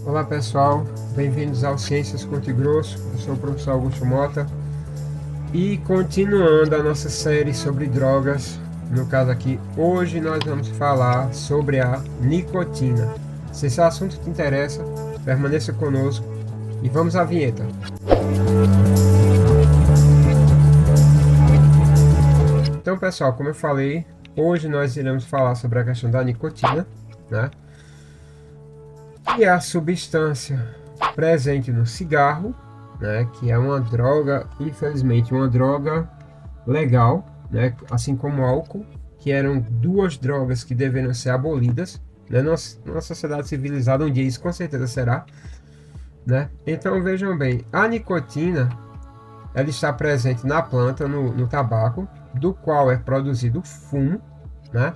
Olá pessoal, bem-vindos ao Ciências Curto e Grosso. Eu sou o professor Augusto Mota e continuando a nossa série sobre drogas, no caso aqui, hoje nós vamos falar sobre a nicotina. Se esse assunto te interessa, permaneça conosco e vamos à vinheta. Então pessoal, como eu falei, hoje nós iremos falar sobre a questão da nicotina, né? Que é a substância presente no cigarro, né, que é uma droga, infelizmente, uma droga legal, né, assim como o álcool, que eram duas drogas que deveriam ser abolidas, né, numa sociedade civilizada, um dia isso com certeza será, né? Então vejam bem, a nicotina, ela está presente na planta, no tabaco, do qual é produzido o fumo, né?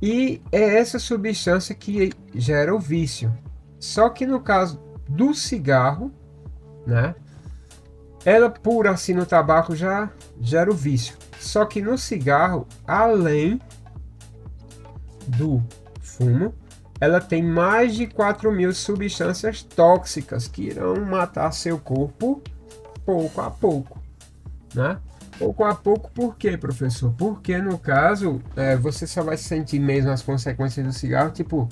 E é essa substância que gera o vício. Só que no caso do cigarro, né? Ela pura assim no tabaco já gera o vício. Só que no cigarro, além do fumo, ela tem mais de 4.000 substâncias tóxicas que irão matar seu corpo pouco a pouco, né? Pouco a pouco, por quê, professor? Porque no caso, você só vai sentir mesmo as consequências do cigarro, tipo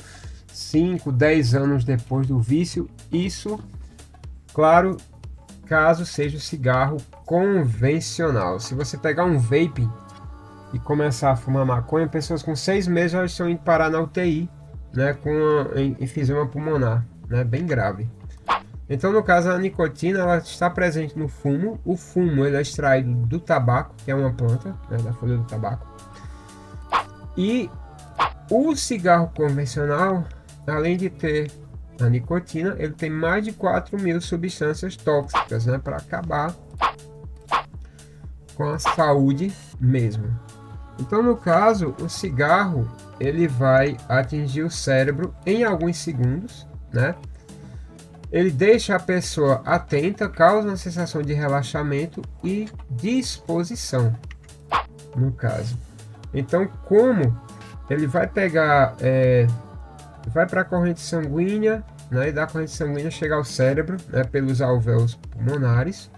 5, 10 anos depois do vício. Isso, claro, caso seja o cigarro convencional. Se você pegar um vape e começar a fumar maconha, pessoas com 6 meses já estão indo parar na UTI, né, com enfisema pulmonar, né, bem grave. Então, no caso, a nicotina ela está presente no fumo. O fumo ele é extraído do tabaco, que é uma planta, né, da folha do tabaco. E o cigarro convencional, além de ter a nicotina, ele tem mais de 4.000 substâncias tóxicas, né, para acabar com a saúde mesmo. Então, no caso, o cigarro ele vai atingir o cérebro em alguns segundos, né? Ele deixa a pessoa atenta, causa uma sensação de relaxamento e disposição, no caso. Então, como ele vai pegar, vai para a corrente sanguínea, né, e da corrente sanguínea chegar ao cérebro, né, pelos alvéolos pulmonares,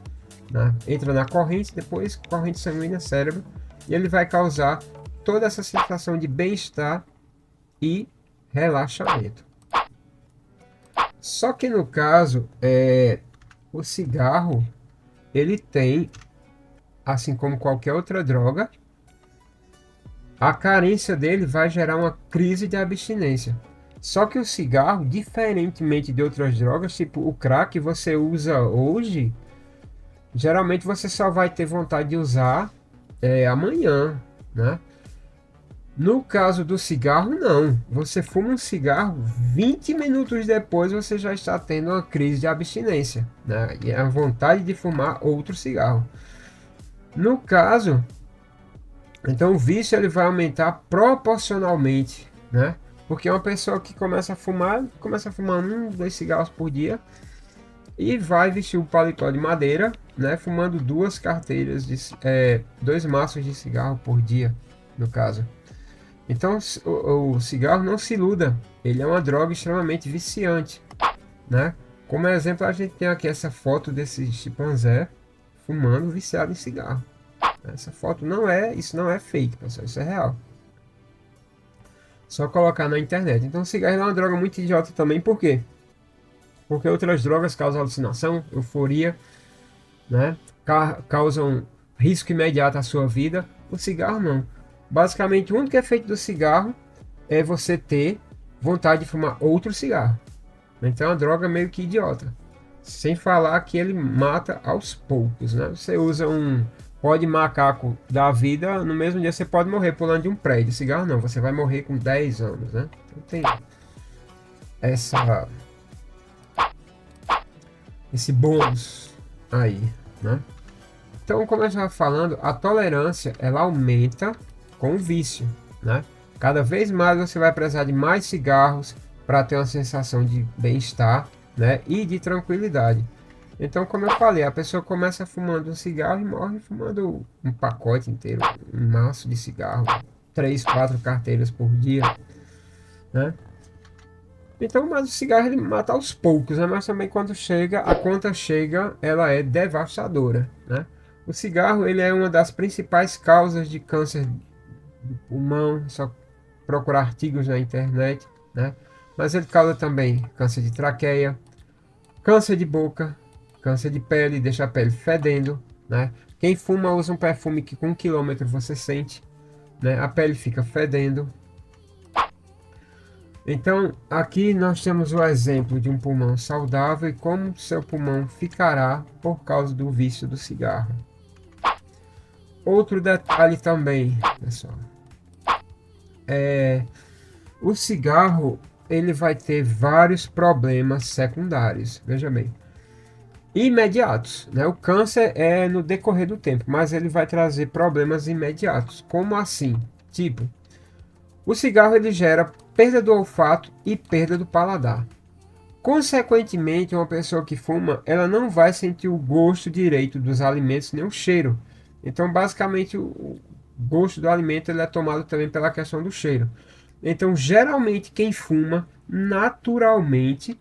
né, entra na corrente, depois corrente sanguínea, cérebro, e ele vai causar toda essa sensação de bem-estar e relaxamento. Só que no caso, o cigarro, ele tem, assim como qualquer outra droga, a carência dele vai gerar uma crise de abstinência. Só que o cigarro, diferentemente de outras drogas, tipo o crack que você usa hoje, geralmente você só vai ter vontade de usar amanhã, né? No caso do cigarro, não. Você fuma um cigarro, 20 minutos depois você já está tendo uma crise de abstinência, né? E a vontade de fumar outro cigarro. No caso, então o vício ele vai aumentar proporcionalmente, né? Porque uma pessoa que começa a fumar 1, 2 cigarros por dia e vai vestir o paletó de madeira, né? Fumando 2 carteiras de 2 maços de cigarro por dia, no caso. Então, o cigarro, não se iluda, ele é uma droga extremamente viciante, né? Como exemplo, a gente tem aqui essa foto desse chimpanzé fumando viciado em cigarro. Essa foto isso não é fake, pessoal, isso é real. Só colocar na internet. Então, o cigarro é uma droga muito idiota também, por quê? Porque outras drogas causam alucinação, euforia, né? Causam risco imediato à sua vida. O cigarro não. Basicamente, o único efeito do cigarro é você ter vontade de fumar outro cigarro. Então é uma droga meio que idiota. Sem falar que ele mata aos poucos, né? Você usa um pó de macaco da vida, no mesmo dia você pode morrer pulando de um prédio. Cigarro não, você vai morrer com 10 anos, né? Então tem essa, esse bônus aí, né? Então, como eu estava falando, a tolerância ela aumenta com o vício, né? Cada vez mais você vai precisar de mais cigarros para ter uma sensação de bem-estar, né? E de tranquilidade. Então, como eu falei, a pessoa começa fumando um cigarro e morre fumando um pacote inteiro, um maço de cigarro, 3, 4 carteiras por dia, né? Então, mas o cigarro ele mata aos poucos, né? Mas também quando chega, a conta chega, ela é devastadora, né? O cigarro ele é uma das principais causas de câncer do pulmão, só procurar artigos na internet, né? Mas ele causa também câncer de traqueia, câncer de boca, câncer de pele, deixa a pele fedendo, né? Quem fuma usa um perfume que com 1 quilômetro você sente, né? A pele fica fedendo. Então, aqui nós temos o exemplo de um pulmão saudável e como seu pulmão ficará por causa do vício do cigarro. Outro detalhe também, pessoal, o cigarro ele vai ter vários problemas secundários. Veja bem, imediatos, né? O câncer é no decorrer do tempo, mas ele vai trazer problemas imediatos. Como assim? Tipo, o cigarro ele gera perda do olfato e perda do paladar. Consequentemente, uma pessoa que fuma, ela não vai sentir o gosto direito dos alimentos nem o cheiro. Então, basicamente, o gosto do alimento ele é tomado também pela questão do cheiro. Então, geralmente, quem fuma, naturalmente,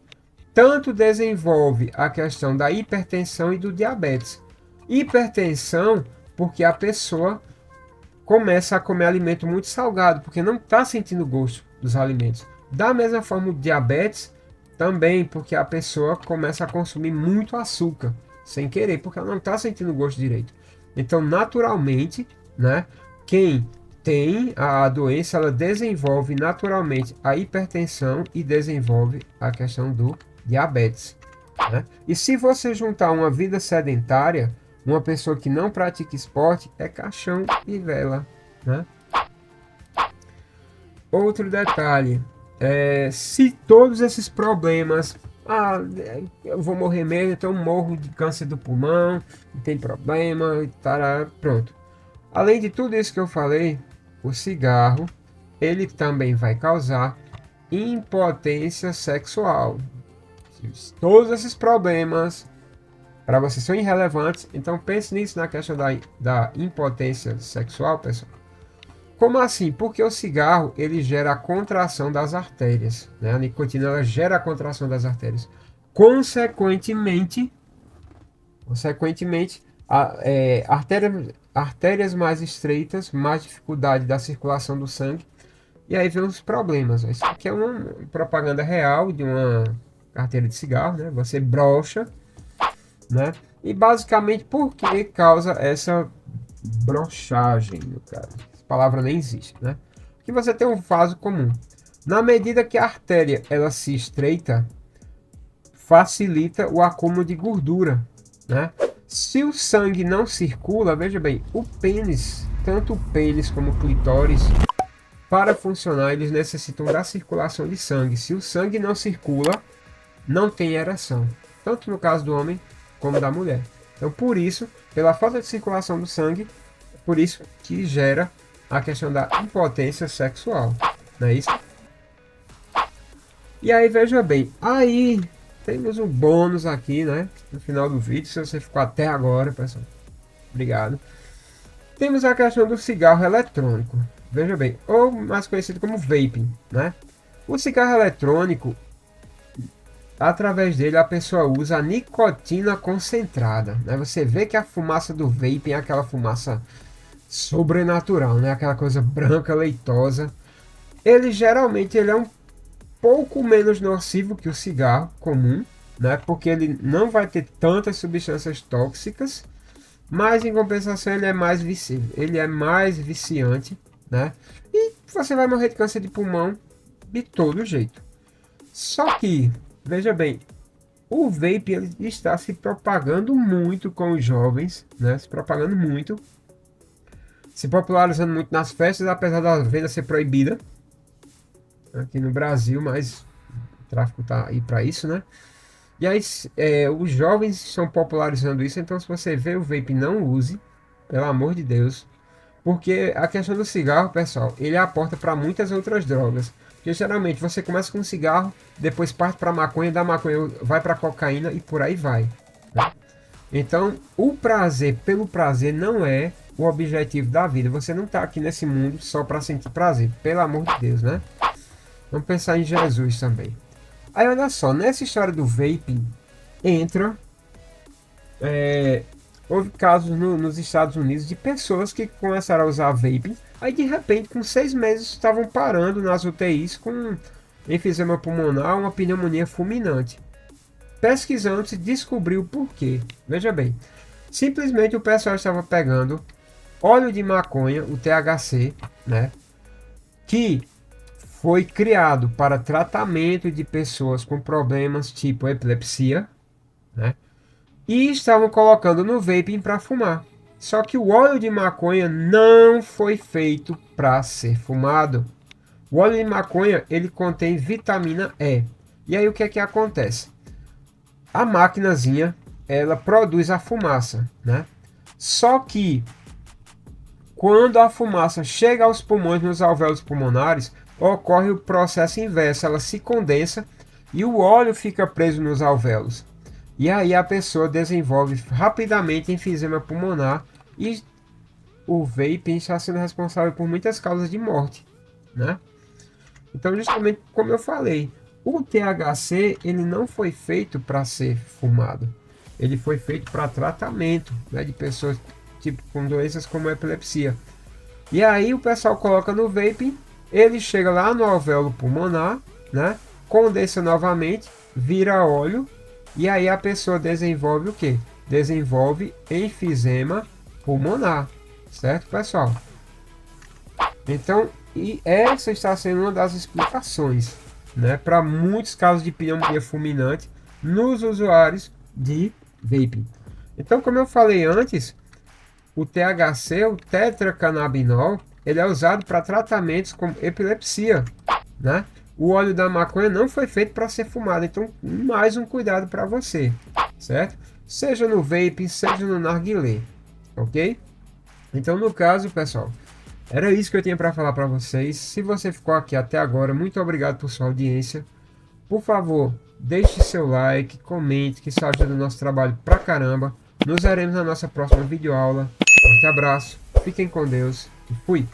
tanto desenvolve a questão da hipertensão e do diabetes. Hipertensão, porque a pessoa começa a comer alimento muito salgado, porque não está sentindo o gosto dos alimentos. Da mesma forma, o diabetes também, porque a pessoa começa a consumir muito açúcar, sem querer, porque ela não está sentindo o gosto direito. Então, naturalmente, né, quem tem a doença, ela desenvolve naturalmente a hipertensão e desenvolve a questão do diabetes, né? E se você juntar uma vida sedentária, uma pessoa que não pratica esporte, é caixão e vela, né? Outro detalhe, se todos esses problemas, eu vou morrer mesmo, então eu morro de câncer do pulmão, não tem problema, tará, pronto. Além de tudo isso que eu falei, o cigarro, ele também vai causar impotência sexual. Todos esses problemas para você são irrelevantes, então pense nisso na questão da impotência sexual, pessoal. Como assim? Porque o cigarro ele gera a contração das artérias, né? A nicotina ela gera a contração das artérias. Consequentemente, artérias mais estreitas, mais dificuldade da circulação do sangue, e aí vem os problemas. Isso aqui é uma propaganda real de uma carteira de cigarro, né? Você brocha, né? E basicamente por que causa essa brochagem, no caso? Essa palavra nem existe, né? Que você tem um vaso comum. Na medida que a artéria ela se estreita, facilita o acúmulo de gordura, né? Se o sangue não circula, veja bem, o pênis, tanto o pênis como o clitóris, para funcionar, eles necessitam da circulação de sangue. Se o sangue não circula, não tem ereção, tanto no caso do homem como da mulher. Então, por isso, pela falta de circulação do sangue, por isso que gera a questão da impotência sexual, não é isso? E aí, veja bem, aí temos um bônus aqui, né? No final do vídeo, se você ficou até agora, pessoal, obrigado. Temos a questão do cigarro eletrônico, veja bem, ou mais conhecido como vaping, né? O cigarro eletrônico, através dele a pessoa usa a nicotina concentrada, né? Você vê que a fumaça do vaping é aquela fumaça sobrenatural, né? Aquela coisa branca, leitosa. Ele geralmente ele é um pouco menos nocivo que o cigarro comum, né? Porque ele não vai ter tantas substâncias tóxicas, mas em compensação ele é mais viciante, né? E você vai morrer de câncer de pulmão de todo jeito. Só que, veja bem, o vape ele está se propagando muito com os jovens, né? Se propagando muito, se popularizando muito nas festas, apesar da venda ser proibida aqui no Brasil, mas o tráfico tá aí para isso, né? E aí os jovens estão popularizando isso, então se você vê o vape, não use, pelo amor de Deus, porque a questão do cigarro, pessoal, ele é a porta para muitas outras drogas. Porque geralmente você começa com um cigarro, depois parte para maconha, da maconha vai para cocaína e por aí vai, né? Então, o prazer pelo prazer não é o objetivo da vida. Você não está aqui nesse mundo só para sentir prazer, pelo amor de Deus, né? Vamos pensar em Jesus também. Aí olha só, nessa história do vaping, entra... houve casos nos Estados Unidos de pessoas que começaram a usar vaping, aí de repente com 6 meses estavam parando nas UTIs com enfisema pulmonar, uma pneumonia fulminante. Pesquisando se descobriu o porquê. Veja bem, simplesmente o pessoal estava pegando óleo de maconha, o THC, né, que foi criado para tratamento de pessoas com problemas tipo epilepsia, né, e estavam colocando no vaping para fumar. Só que o óleo de maconha não foi feito para ser fumado. O óleo de maconha ele contém vitamina E. E aí o que é que acontece? A maquinazinha ela produz a fumaça, né? Só que quando a fumaça chega aos pulmões, nos alvéolos pulmonares, ocorre o processo inverso, ela se condensa e o óleo fica preso nos alvéolos. E aí a pessoa desenvolve rapidamente enfisema pulmonar e o vaping está sendo responsável por muitas causas de morte, né? Então, justamente como eu falei, o THC ele não foi feito para ser fumado. Ele foi feito para tratamento, né, de pessoas tipo com doenças como epilepsia. E aí o pessoal coloca no vaping, ele chega lá no alvéolo pulmonar, né, condensa novamente, vira óleo e aí a pessoa desenvolve o que? Desenvolve enfisema pulmonar, certo, pessoal? Então, e essa está sendo uma das explicações, né, para muitos casos de pneumonia fulminante nos usuários de vaping. Então, como eu falei antes, o THC, o tetracannabinol, ele é usado para tratamentos como epilepsia, né? O óleo da maconha não foi feito para ser fumado, então mais um cuidado para você, certo? Seja no vaping, seja no narguilé, ok? Então, no caso, pessoal, era isso que eu tinha para falar para vocês. Se você ficou aqui até agora, muito obrigado por sua audiência. Por favor, deixe seu like, comente, que isso ajuda o nosso trabalho pra caramba. Nos veremos na nossa próxima videoaula. Forte abraço, fiquem com Deus e fui!